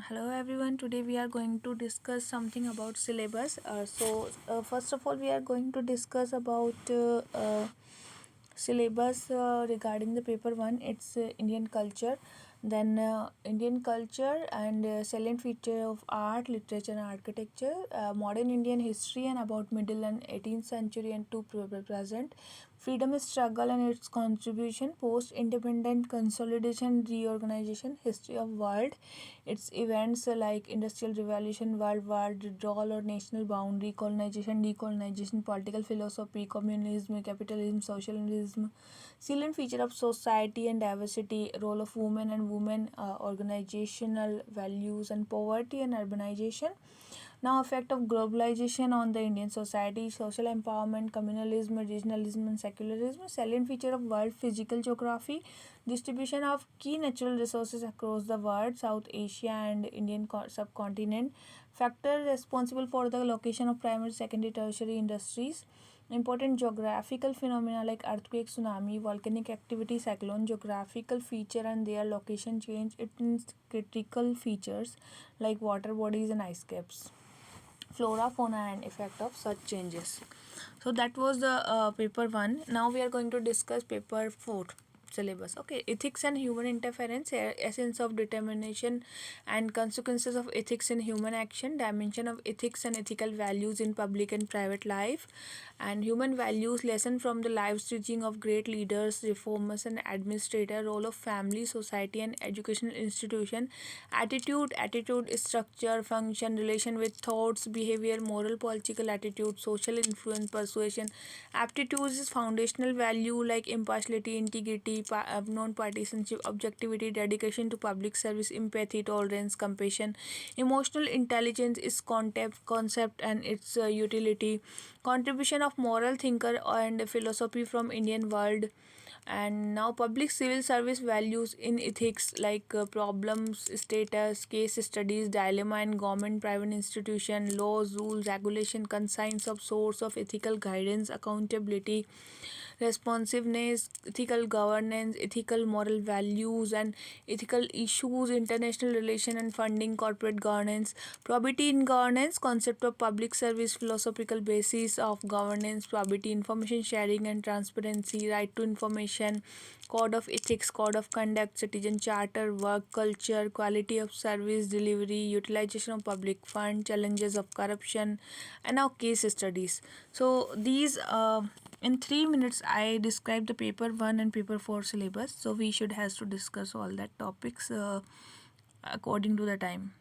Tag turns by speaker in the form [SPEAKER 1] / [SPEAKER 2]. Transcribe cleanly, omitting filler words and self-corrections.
[SPEAKER 1] Hello everyone. Today we are going to discuss something about syllabus. First of all, we are going to discuss about syllabus regarding the paper one. It's Indian culture, then Indian culture and salient feature of art, literature, and architecture, modern Indian history, and about middle and 18th century and to present. Freedom struggle and its contribution, post independent consolidation, reorganization, history of world, its events like Industrial Revolution, World War, withdrawal or national boundary, colonization, decolonization, political philosophy, communism, capitalism, socialism, salient feature of society and diversity, role of women and women, organizational values and poverty and urbanization. Now, effect of globalization on the Indian society, social empowerment, communalism, regionalism, and secularism, salient feature of world physical geography, distribution of key natural resources across the world, South Asia and Indian subcontinent, factor responsible for the location of primary, secondary, tertiary industries, important geographical phenomena like earthquake, tsunami, volcanic activity, cyclone, geographical feature and their location change, its critical features like water bodies and ice caps, flora, fauna, and effect of such changes. So that was the paper one. Now we are going to discuss paper four syllabus. Okay, ethics and human interference, essence of determination and consequences of ethics in human action, dimension of ethics and ethical values in public and private life, and human values, lesson from the lives teaching of great leaders, reformers, and administrator, role of family, society, and educational institution, attitude, structure, function, relation with thoughts, behavior, moral, political attitude, social influence, persuasion. Aptitudes is foundational value like impartiality, integrity, non-partisanship, objectivity, dedication to public service, empathy, tolerance, compassion. Emotional intelligence is concept and its utility. Contribution of moral thinker and philosophy from Indian world. And now public civil service values in ethics like problems, status, case studies, dilemma in government, private institution, laws, rules, regulation, conscience of source of ethical guidance, accountability, responsiveness, ethical governance, ethical moral values and ethical issues, international relation and funding, corporate governance, probity in governance, concept of public service, philosophical basis of governance, probity, information sharing and transparency, right to information, code of ethics, code of conduct, citizen charter, work culture, quality of service delivery, utilization of public fund, challenges of corruption, and now case studies. So these in 3 minutes I described the paper 1 and paper 4 syllabus, so we should has to discuss all that topics according to the time.